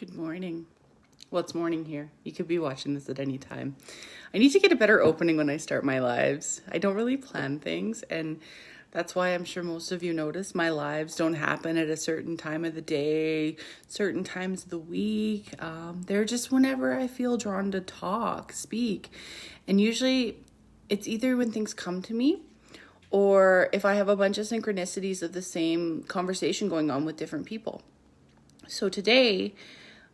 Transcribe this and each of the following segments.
Good morning. Well, it's morning here. You could be watching this at any time. I need to get a better opening when I start my lives. I don't really plan things, and that's why I'm sure most of you notice my lives don't happen at a certain time of the day, certain times of the week. They're just whenever I feel drawn to talk, speak. And usually it's either when things come to me or if I have a bunch of synchronicities of the same conversation going on with different people. So today,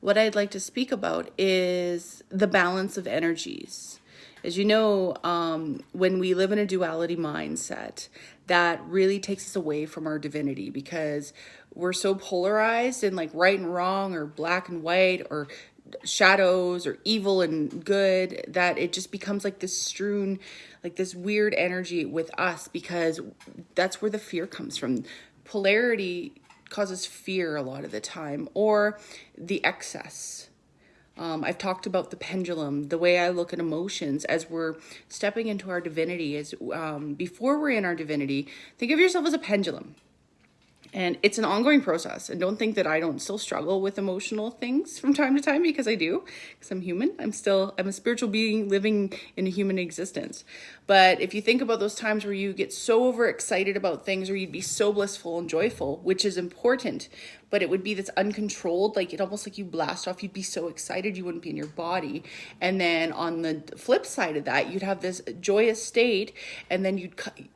what I'd like to speak about is the balance of energies. As you know, when we live in a duality mindset, that really takes us away from our divinity because we're so polarized in like right and wrong or black and white or shadows or evil and good that it just becomes like this strewn, like this weird energy with us because that's where the fear comes from. Polarity causes fear a lot of the time, or the excess. I've talked about the pendulum, the way I look at emotions as we're stepping into our divinity. Is before we're in our divinity, think of yourself as a pendulum. And it's an ongoing process. And don't think that I don't still struggle with emotional things from time to time, because I do, because I'm human. I'm a spiritual being living in a human existence. But if you think about those times where you get so overexcited about things, or you'd be so blissful and joyful, which is important, but it would be this uncontrolled, like it almost like you blast off, you'd be so excited you wouldn't be in your body. And then on the flip side of that, you'd have this joyous state, and then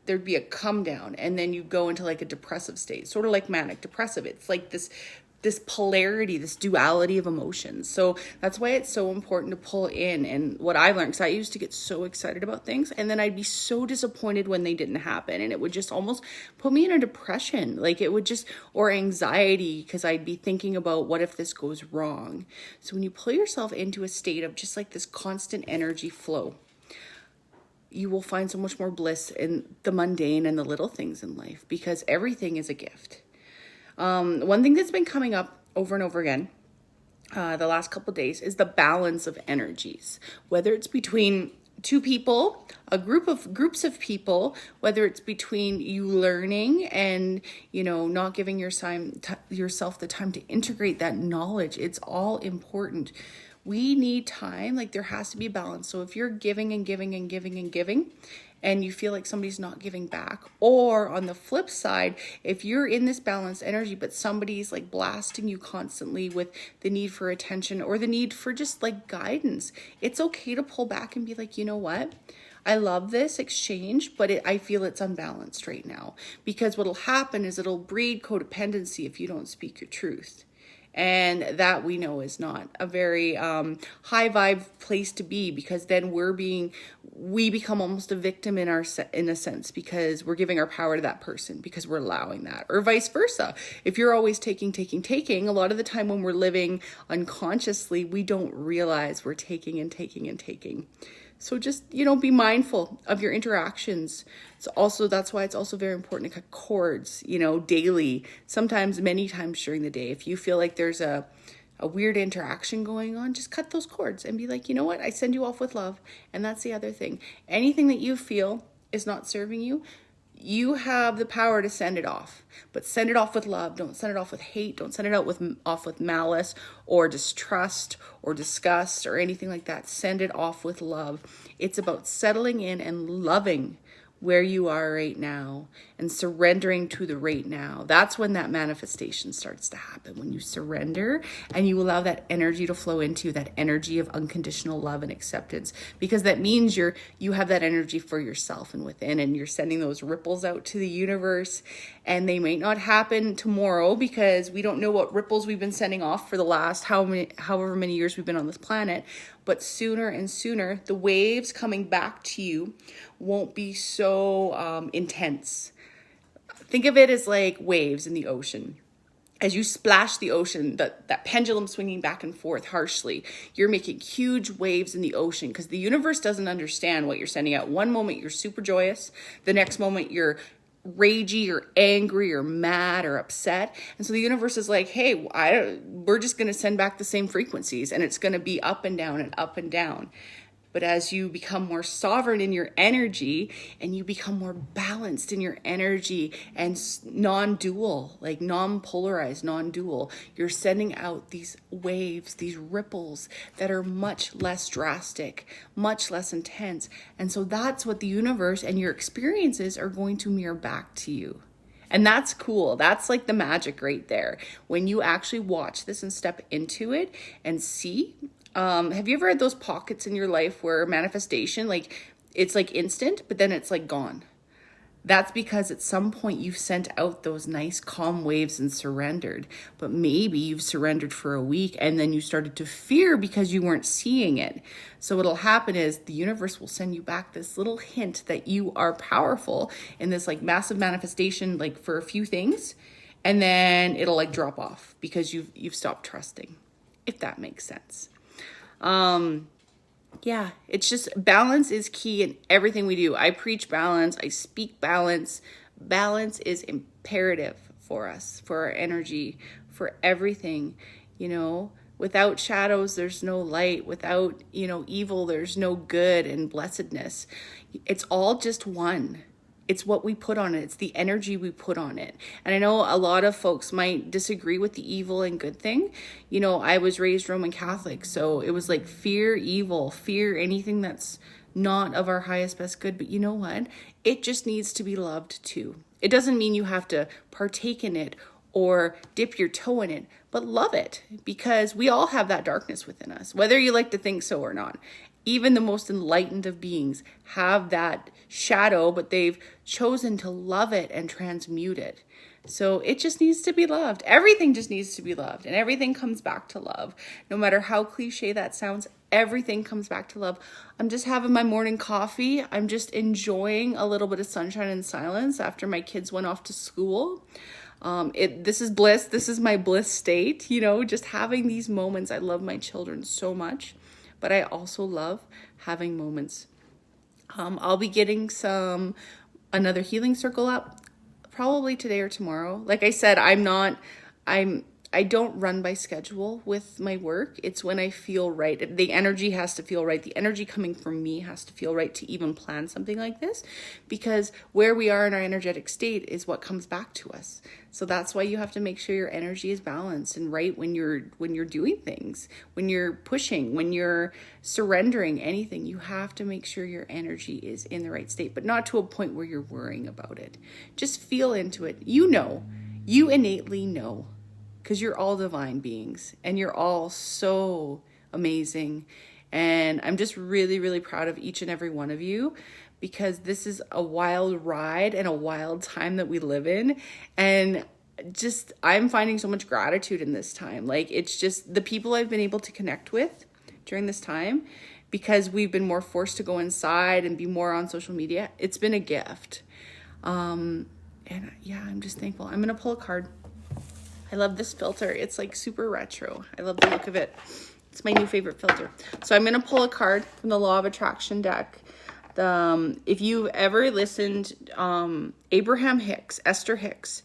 there'd be a come down, and then you go into like a depressive state, sort of like manic depressive. It's like this polarity, this duality of emotions. So that's why it's so important to pull in. And what I've learned, because I used to get so excited about things, and then I'd be so disappointed when they didn't happen, and it would just almost put me in a depression, like it would just, or anxiety, because I'd be thinking about what if this goes wrong. So when you pull yourself into a state of just like this constant energy flow, you will find so much more bliss in the mundane and the little things in life, because everything is a gift. One thing that's been coming up over and over again the last couple of days is the balance of energies, whether it's between two people, groups of people, whether it's between you learning and, not giving yourself the time to integrate that knowledge. It's all important. We need time. Like there has to be balance. So if you're giving and giving and giving and giving, and you feel like somebody's not giving back, or on the flip side, if you're in this balanced energy, but somebody's like blasting you constantly with the need for attention or the need for just like guidance, it's okay to pull back and be like, you know what? I love this exchange, but I feel it's unbalanced right now, because what'll happen is it'll breed codependency if you don't speak your truth. And that we know is not a very high vibe place to be, because then we become almost a victim in a sense, because we're giving our power to that person because we're allowing that, or vice versa. If you're always taking, a lot of the time when we're living unconsciously, we don't realize we're taking and taking and taking. So just, be mindful of your interactions. That's why it's also very important to cut cords, daily, sometimes many times during the day. If you feel like there's a weird interaction going on, just cut those cords and be like, you know what? I send you off with love. And that's the other thing. Anything that you feel is not serving you, you have the power to send it off, but send it off with love. Don't send it off with hate. Don't send it off with malice or distrust or disgust or anything like that. Send it off with love. It's about settling in and loving where you are right now and surrendering to the right now. That's when that manifestation starts to happen, when you surrender and you allow that energy to flow into that energy of unconditional love and acceptance, because that means you have that energy for yourself and within, and you're sending those ripples out to the universe. And they may not happen tomorrow, because we don't know what ripples we've been sending off for the last however many years we've been on this planet. But sooner and sooner, the waves coming back to you won't be so intense. Think of it as like waves in the ocean. As you splash the ocean, that pendulum swinging back and forth harshly, you're making huge waves in the ocean, because the universe doesn't understand what you're sending out. One moment you're super joyous, the next moment you're ragey or angry or mad or upset. And so the universe is like, hey, we're just going to send back the same frequencies, and it's going to be up and down and up and down. But as you become more sovereign in your energy and you become more balanced in your energy and non-dual, like non-polarized, non-dual, you're sending out these waves, these ripples that are much less drastic, much less intense. And so that's what the universe and your experiences are going to mirror back to you. And that's cool. That's like the magic right there. When you actually watch this and step into it and see, have you ever had those pockets in your life where manifestation, like it's like instant, but then it's like gone? That's because at some point you've sent out those nice calm waves and surrendered, but maybe you've surrendered for a week and then you started to fear because you weren't seeing it. So what'll happen is the universe will send you back this little hint that you are powerful in this like massive manifestation, like for a few things, and then it'll like drop off because you've stopped trusting, if that makes sense. Yeah, it's just balance is key in everything we do. I preach balance. I speak balance. Balance is imperative for us, for our energy, for everything. You know, without shadows, there's no light. Without, evil, there's no good and blessedness. It's all just one. It's what we put on it. It's the energy we put on it. And I know a lot of folks might disagree with the evil and good thing. I was raised Roman Catholic, so it was like fear evil, fear anything that's not of our highest best good. But you know what? It just needs to be loved too. It doesn't mean you have to partake in it or dip your toe in it, but love it, because we all have that darkness within us, whether you like to think so or not. Even the most enlightened of beings have that shadow, but they've chosen to love it and transmute it. So it just needs to be loved. Everything just needs to be loved, and everything comes back to love. No matter how cliche that sounds, everything comes back to love. I'm just having my morning coffee. I'm just enjoying a little bit of sunshine and silence after my kids went off to school. This is bliss. This is my bliss state, just having these moments. I love my children so much, but I also love having moments. I'll be getting another healing circle up probably today or tomorrow. Like I said, I don't run by schedule with my work. It's when I feel right. The energy has to feel right. The energy coming from me has to feel right to even plan something like this, because where we are in our energetic state is what comes back to us. So that's why you have to make sure your energy is balanced and right when you're doing things, when you're pushing, when you're surrendering anything. You have to make sure your energy is in the right state, but not to a point where you're worrying about it. Just feel into it. You innately know, because you're all divine beings and you're all so amazing. And I'm just really, really proud of each and every one of you, because this is a wild ride and a wild time that we live in. And just, I'm finding so much gratitude in this time. Like, it's just the people I've been able to connect with during this time, because we've been more forced to go inside and be more on social media. It's been a gift. And yeah, I'm just thankful. I'm going to pull a card. I love this filter. It's like super retro. I love the look of it. It's my new favorite filter. So I'm going to pull a card from the Law of Attraction deck. If you've ever listened, Abraham Hicks, Esther Hicks,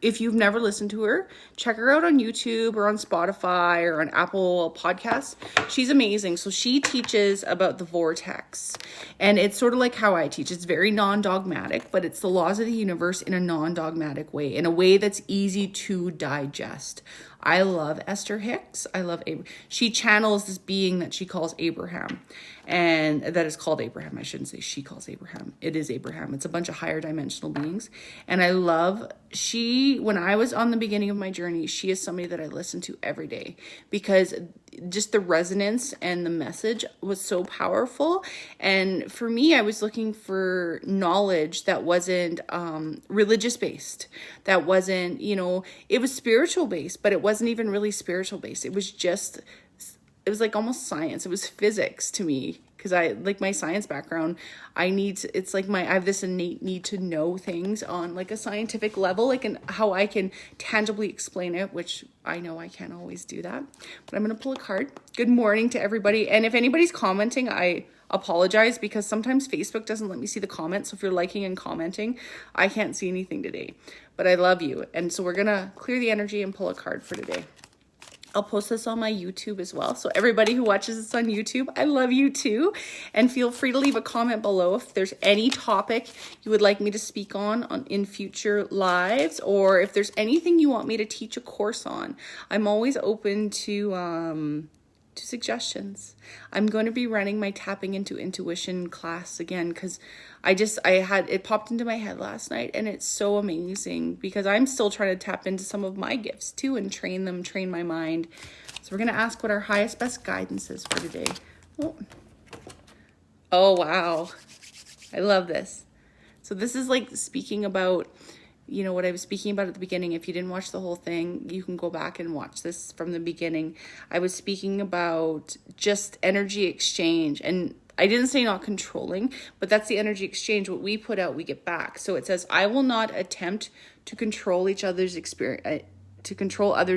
if you've never listened to her, check her out on YouTube or on Spotify or on Apple Podcasts. She's amazing. So she teaches about the vortex, and it's sort of like how I teach. It's very non-dogmatic, but it's the laws of the universe in a non-dogmatic way, in a way that's easy to digest. I love Esther Hicks. I love she channels this being that she calls Abraham, and that is called Abraham. I shouldn't say she calls Abraham. It is Abraham. It's a bunch of higher dimensional beings. And I love, when I was on the beginning of my journey, she is somebody that I listen to every day, because just the resonance and the message was so powerful. And for me, I was looking for knowledge that wasn't religious based, that wasn't, it was spiritual based, but it wasn't even really spiritual based. It was like almost science. It was physics to me, because I like my science background. I have this innate need to know things on like a scientific level, like how I can tangibly explain it, which I know I can't always do that. But I'm going to pull a card. Good morning to everybody. And if anybody's commenting, I apologize, because sometimes Facebook doesn't let me see the comments. So if you're liking and commenting, I can't see anything today, but I love you. And so we're going to clear the energy and pull a card for today. I'll post this on my YouTube as well. So everybody who watches this on YouTube, I love you too. And feel free to leave a comment below if there's any topic you would like me to speak on in future lives, or if there's anything you want me to teach a course on. I'm always open to suggestions. I'm going to be running my tapping into intuition class again because it popped into my head last night, and it's so amazing because I'm still trying to tap into some of my gifts too and train my mind. So we're going to ask what our highest best guidance is for today. Oh wow. I love this. So this is like speaking about, you know, what I was speaking about at the beginning. If you didn't watch the whole thing, you can go back and watch this from the beginning. I was speaking about just energy exchange, and I didn't say not controlling, but that's the energy exchange. What we put out, we get back. So it says, I will not attempt to control others'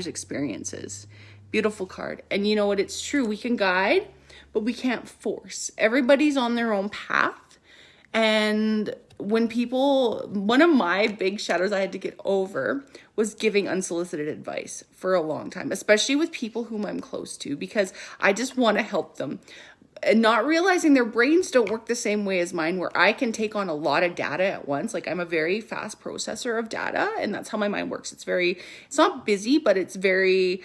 experiences. Beautiful card. And you know what? It's true. We can guide, but we can't force. Everybody's on their own path. And one of my big shadows I had to get over was giving unsolicited advice for a long time, especially with people whom I'm close to, because I just want to help them. And not realizing their brains don't work the same way as mine, where I can take on a lot of data at once. Like, I'm a very fast processor of data, and that's how my mind works. It's not busy, but it's very,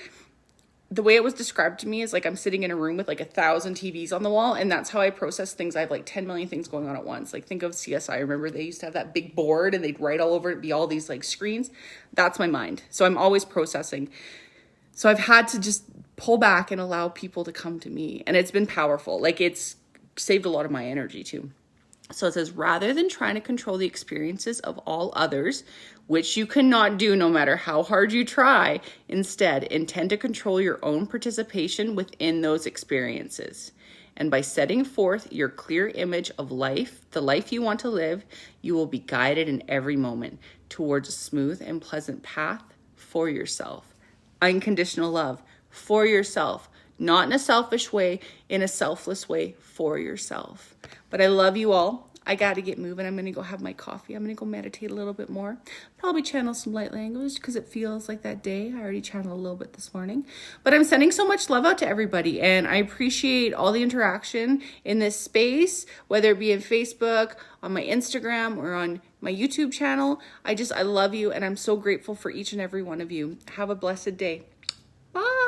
the way it was described to me is like I'm sitting in a room with like 1,000 TVs on the wall, and that's how I process things. I have like 10 million things going on at once. Like, think of CSI. Remember they used to have that big board and they'd write all over it, be all these like screens. That's my mind. So I'm always processing. So I've had to just pull back and allow people to come to me. And it's been powerful. Like, it's saved a lot of my energy too. So it says, rather than trying to control the experiences of all others, which you cannot do no matter how hard you try, instead intend to control your own participation within those experiences. And by setting forth your clear image of life, the life you want to live, you will be guided in every moment towards a smooth and pleasant path for yourself. Unconditional love for yourself, not in a selfish way, in a selfless way for yourself. But I love you all. I got to get moving. I'm going to go have my coffee. I'm going to go meditate a little bit more. Probably channel some light language because it feels like that day. I already channeled a little bit this morning. But I'm sending so much love out to everybody. And I appreciate all the interaction in this space, whether it be in Facebook, on my Instagram, or on my YouTube channel. I love you. And I'm so grateful for each and every one of you. Have a blessed day. Bye.